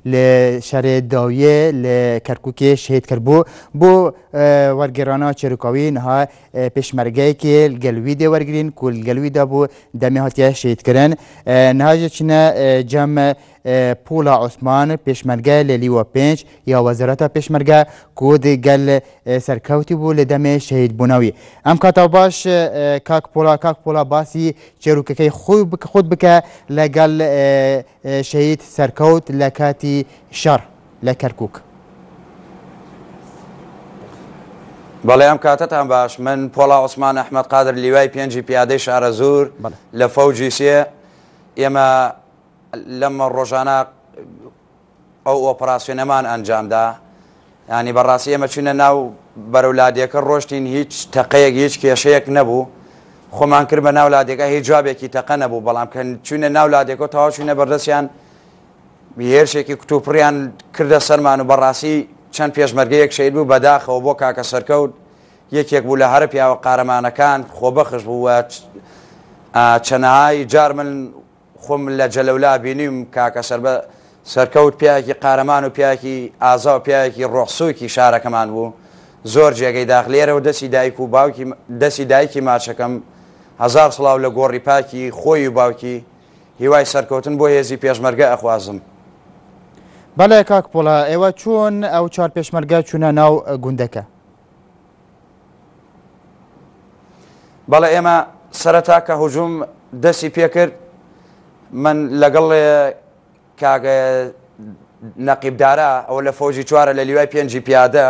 لشهر داویه لکرکوک شهید کرد بو ورگرانا چروکاوی نها پشمرگه که الگلویده ورگرین که الگلویده بو دمی هاتیه شهید کرن نها چنه جمع پولا عثمان پشمرگه لیوا 5 یا وزارت پشمرگه کود گل سرکوتی بو لدم شهید بوناوی ام کاتا باش کاک پولا باسی چروکه خود بکه لگل شهید سرکوت لکاتی شر لکرکوک بەڵێ ئەم کاتتان باش من پۆڵا عوسمان ئەحمەد قادر لیوای پێنجی پیادەی شارە زۆر لە فەوجی سێ ئێمە لەمە ڕۆژانە ئەو ئۆپراسیۆنەمان ئەنجامدا ینی بەڕاستی ئێمە چونە ناو بەرەولادیەکە ڕۆشتین هیچ تەقەیەک هیچ کێشەیەک نەبوو خۆمان کرد بە ناولادەکە هیچ جوابێکی تەقە نەبوو بەڵام کە چونە ناولادێکەوە تەواو چونە بەردەستیان هێرشێکی کتوپڕیان کردە سەرمان و بەڕاستی چەند پێشمەرگەیەک شەید بوو بەداخەوە بۆ کاکە سەرکەوت یەکێک بوو لە هەرە پیاوە قارەمانەکان خۆبەخش بوو چەنەهای جار من خۆم لە جەلەولا بینیم کاکە سەرکەوت پیاوێکی قارەمان و پیاوێکی ئازا و پیاوێکی ڕۆحسووکی شارەکەمان بوو زۆر جێگەی داخلێرەوە دەستی دایک و باوکی دەستی دایکی ماچەکەم هەزار سڵاو لە گۆڕی پاکی خۆی و باوکی هیوای سەرکەوتن بۆ هێزی پێشمەرگە ئەخوازم. بەڵێ کاک پۆڵا ئێوە چۆن ئەو چوار پێشمەرگە چوونە ناو گوندەکە؟ بەڵێ ئێمە سەرەتا کە هوجوم دەستی پێکرد من لەگەڵ کاگە نەقیبدارە ئەوە لە فۆجی چوارە لە لیوای پێنجی پیادە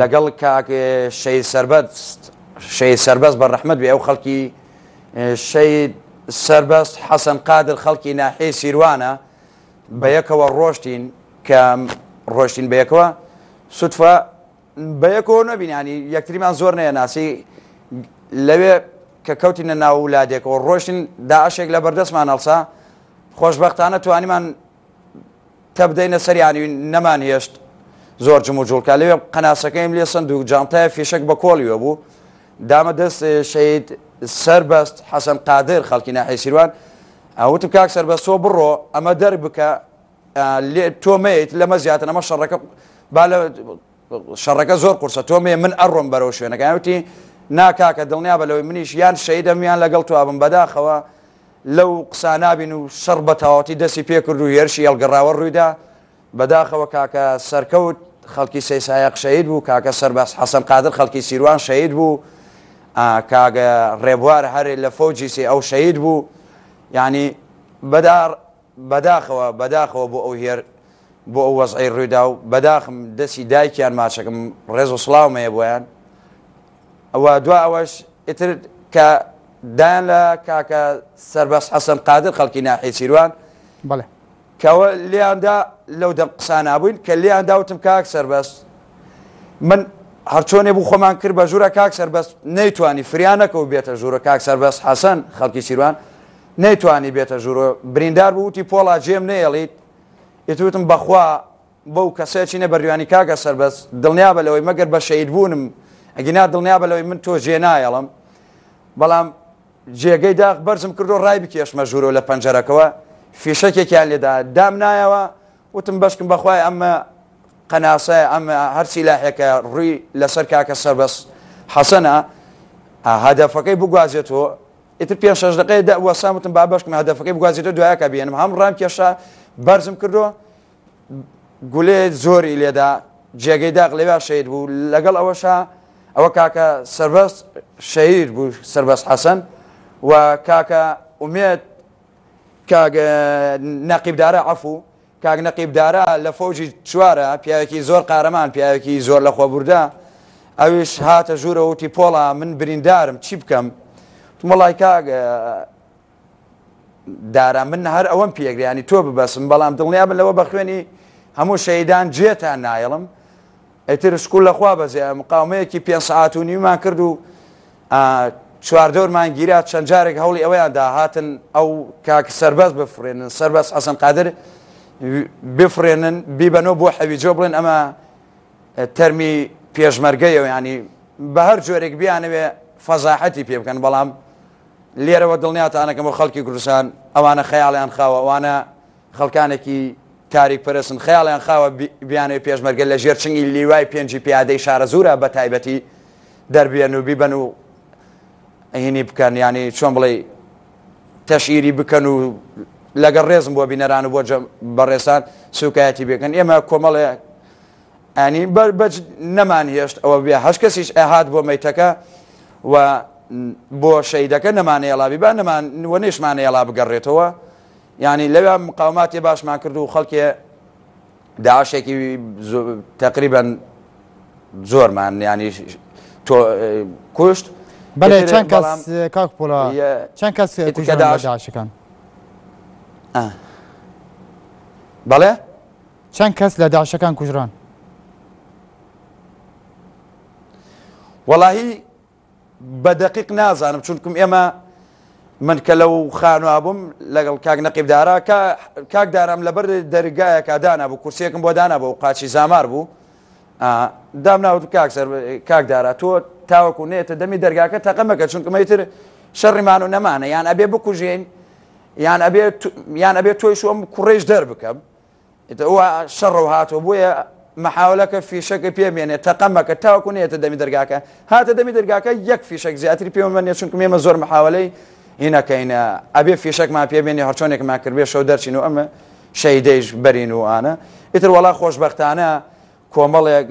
لەگەڵ کاکە شەید سەربەست بەڕەحمەت بێ ئەو خەڵکی شەید سەربەست حەسەن قادر خەڵکی ناحیەی سیروانە بەیەکەوە ڕۆشتین کە ڕۆشتین بەیەکەوە سوتفە بەیەکەوە نەبینانی یەکتریمان زۆر نەیەناسی لەوێ کە کەوتینە ناو ولادێکەوە ڕۆشتین داعشێک لە بەردەستمان هەڵسا خۆشبەختانە توانیمان تەبدەینە سەریانی نەمان هێشت زۆر جم و جوڵکە لەوێ قەناسەکەیم لێ سند و جانتایە فیشک بە کۆڵیوە بوو دامە دەست شەید سەربەست حەسەن قادر خەڵکی ناحیەی سیروان ئەوتم کاک سەربەستۆ بڕۆ ئەمە دەربکە تۆمەیت لەمە زیاتر ئەمە شەڕەکە زۆر قورسە تۆمێ من ئەڕۆم بەرەو شوێنەکە وتی ناکاکە دڵنیا بە لەوەی منیش یان شەیدەمیان لەگەڵ توابم بەداخەوە لەو قسانابین و شەڕ بە تەواوەتی دەستی پێکرد و هێرشی هێڵگەڕاوە ڕوویدا بەداخەوە کاکە سەرکەوت خەڵکی سەیسایەق شەهید بوو کاکە سەربەست حەسەن قادر خەڵکی سیروان شەهید بوو کاگە ڕێبوار هەرێ لە فەوجی سێ ئەو شەهید بوو یعنی بەداخەوە بۆ ئەو هێر بۆ ئەو وەزعی ڕوویدا و بەداخم دەستی دایکیان ماچەکەم ڕێز و سڵاومەیە بۆیان ئەوە دوا ئەوەش ئیتر کە دایان لە کاکە سەربەست حەسەن قادر خەڵکی ناحیەی سیروان بەڵێ کەەوە لێیاندا لەو دەم قسانابووین کە لێیان داوتم کاک سەربەست من هەرچۆنێ بوو خۆمان کرد بە ژوورە کاک سەربەست نەیتوانی فریانەکە و بێتە ژوورە کاک سەربەست حەسەن خەڵکی سیروان نەیتوانی بێتە ژوورە بریندار بوو وتی پۆڵا جێم نەیەڵیت ئیتوتم بەخوا بەو کەسێکی نە بەریانی کاکە سەربەست دڵنیا بە لەوەی مەگەر بە شەید بوونم ئەگینا دڵنیا بە لەوەی من تۆ جێ نایەڵم بەڵام جێگەی داغ بەرزم کردو ڕای بکێشمە ژوورە لە پەنجەرەکەەوە فیشەکێکیان لێدا دام نایەوە وتم بەشکم بەخوای ئەمە قەناسە ئەمە هەر سیلاحێکە ڕووی لەسەر کاکە سەربەست حەسەنە هەدەفەکەی بگوازێتەوە ئیتر 5-6 دقەیە وەسامتم با بەشکم هەدەفەکەی بگوازێتەوە دوایەکە بێنم هەم ڕام کێشە بەرزم کردووە گولێ زۆری لێدا جێگەی داغ لێوا شەید بوو لەگەڵ ئەوەشە ئەوە کاکە سەربەست شەهید بوو سەربەست حەسەن و کاکە ئومێد کاگە نەقیبدارە عەفوو کاک نەقیبدارە لە فەوجی چوارە پیاوێکی زۆر قارەمان پیاوێکی زۆر لە خۆبووردا ئەویش هاتە ژوورە وتی پۆڵا من بریندارم چی بکەم وڵای کاک دارە من هەر ئەوەم پێگریانی تۆ ببەسم بەڵام دڵنیا بن لەوە بە خوێنی هەموو شەیدان جێتان نایڵم ئەیتر شکول لەخوا بەزێ مقاومەیەکی 5 ساعت و نیومان کرد و چواردەورمان گیرات چەند جارێک هەوڵی ئەوەیان داهاتن ئەو کاک سەربەست بفرێنن سەربەست حەسەن قادر بفرێنن بیبەنەوە بۆ حەویجۆ بڵێن ئەمە تەرمی پێشمەرگەیەوە ینی بە هەر جۆرێک بیانەوێ فەزاحەتی پێ بکەن بەڵام لێرەوە دڵنیاتانەکەم بۆ خەڵکی کوردستان ئەوانە خەیاڵیان خاوە ئەوانە خەڵکانێکی تاریک پەرستن خەیاڵیان خاوە بیانەوەی پێشمەرگە لە ژێر چنگی لیوای پێنجی پیادەی شارە زورە بە تایبەتی دەربێن و بیبەن و هینی بکەن ینی چۆن بڵێ تەشئیری بکەن و لەگەڵ ڕێزم بۆ بینەران و بۆ بەڕێسان سوکایەتی بێکن ئێمە کۆمەڵێ ئەنی بەج نەمان هێشت ئەوە بێ هەش کەسیش ئەهات بۆ مەیتەکە و بۆ شەیدەکە نەمانەیەڵابی با وە نێشمانەیەڵا بگەڕێتەوە ینی لەوێ مقاوماتی باشمان کرد و خەڵکی داعشێکی تقریبەن زۆرمان ینی تۆ کوشت بەڵێ چەند کەس کاک پۆڵا چەند کەس کوژران لە داعشەکان بەڵێ چەند کەس لە داعشەکان کوژران وەڵاهی بە دەقیق نازانم چونکم ئێمە من کە لەو خانووا بووم لەگەڵ کاک نەقیبدارا کاک دارام لەبەر دەرگایەکە دانا بوو کورسێکم بۆ دانا بۆ و قاچی زامار بوو دامناوت کاک دارا تۆ تاوەکو نێتە دەمی دەرگاکە تەقەمەکە چونکە مەیتر شەڕیمان و نەمانە یان ئەبێ بکوژێن یان ئەبێ تۆیش ئەم کوڕێژ دەربکەم ئەوە شەڕەوە هاتۆ بۆیە محاولەکە فیشەکە پێمێنێت تەقەمەکە تاوەکو نێتە دەمی دەرگاکە هاتە دەمی دەرگاکە یەک فیشک زیاتری پێمەنێت چونکە ئێمە زۆر محاولەی هینەکەینە ئەبێ فیشەکمان پێبێنێ هەرچۆنێکمان کردبێ شەو دەرچین و ئەمە شەیدەیش بەرین و ئانە ئیتر وەڵا خۆشبەختانە کۆمەڵێک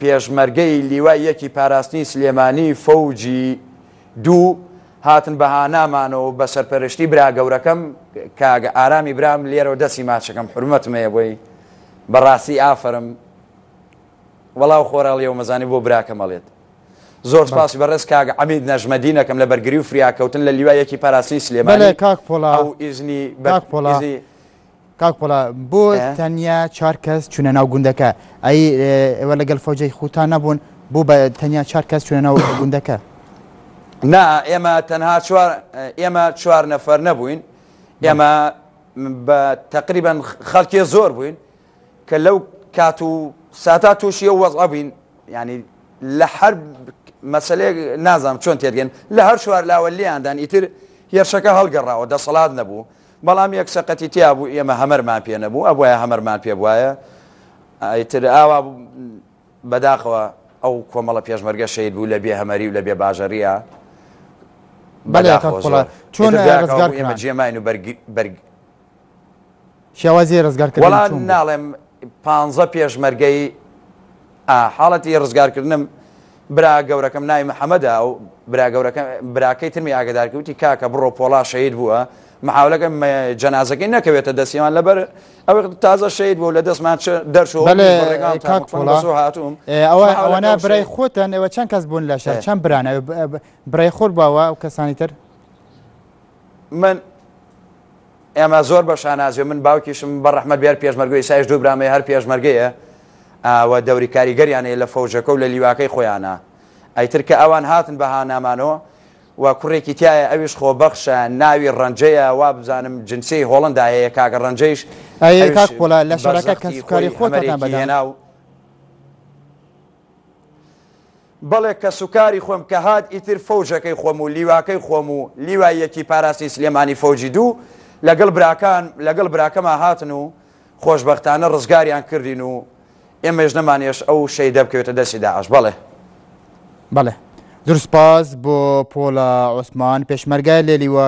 پێشمەرگەی لیوای یەکی پاراستنی سلێمانی فەوجی دوو هاتن بەهانامانەوە بە سەرپەرشتی برا گەورەکەم کاگە ئارامی برام لێرەوە دەستی ماچەکەم حرمەتمەیە بۆی بەڕاستی ئافرم وەڵاو خۆراڵی و مەزانی بۆ براکە مەڵێت زۆر سپاسی بەڕێز کاگە عەمید نەژمەدینەکەم لە بەرگری و فریاکەوتن لە لیوای یەکی پاراستنی سلێمانی کاک پۆڵا ئەو ئیزنی کاک پۆڵا بۆ تەنیا 4 کەس چونە ناو گوندەکە ئەی ئێوە لەگەڵ فەوجەی خوتان نەبوون بۆ بە تەنیا 4 کەس چونە ناو گوندەکە نا ئێمە تەنها ئێمە 4 نەفەر نەبووین ئێمە بە تقریبا خەڵکی زۆر بووین کە لەو کات و ساتا تووشی و وەزع بووین ینی لە هەر مەسەلەیەک نازانم چۆن تێدگەن لە هەر 4 لاوەلیاندان ئیتر هێرشەکە هەڵگەڕاوە دەسەڵات نەبوو بەڵام یەک سەقەتی تیا بوو ئێمە هەمەرمان پێ نەبوو ئەوە هەمەرمان پێ بواە ئیتر ئاوا بەداخەوە ئەو کۆمەڵە پێشمەرگە شەید بوو لە بێ هەمەری و لە بێ باژەریە چۆن ئێمە جێماین و شێوازی ڕزگارکردن وەڵام ناڵێم 15 پێشمەرگەی حاڵەتی ڕزگارکردنم برا گەورەکەم ناوی محەممەدا و براکەی ترمی ئاگدارکەوتی کاکە بڕۆ پۆڵا شەید بووە محاولەکەم جەنازەکەی نەکەوێتە دەستیمان لەبەر ئەوەی تازە شەید بوو لە دەستمان دەرچوو هاتووم ئەوانە برای خۆتەن ئێوە چەند کەس بوون لە شەر چەند برانە برای خۆر باوە و کەسانی تر من ئێمە زۆر بە شانازیۆ من باوکیشم بە ڕەحمەت بێر پێشمەرگەی سایش دوو برامەی هەر پێشمەرگەیە و دەوری کاریگەریانەیە لە فەوجەکە و لە لیواکەی خۆیانە ئەیتر کە ئەوان هاتن بەهانامانەوە و کوڕێکی تایە ئەویش خۆبەخشە ناوی ڕەنجەیە وا بزانم جنسی هۆڵندا هەیە کاگە ڕەنجەیش کاک پۆڵا لە شەڕەکە کەسوکاری خۆتان بەدەهێنا و بەڵێ کە سوکاری خۆم کە هات ئیتر فەوجەکەی خۆم و لیواکەی خۆم و لیوای یەکی پاراستنی سلێمانی فەوجی دوو لەگەڵ براکەما هاتن و خۆشبەختانە ڕزگاریان کردین و ئێمەش نەمانێش ئەو شەیدە بکەوێتە دەستی داعش بەڵێ بەڵێ زۆر سپاس بۆ پۆڵا عوسمان پێشمەرگای لە لیوا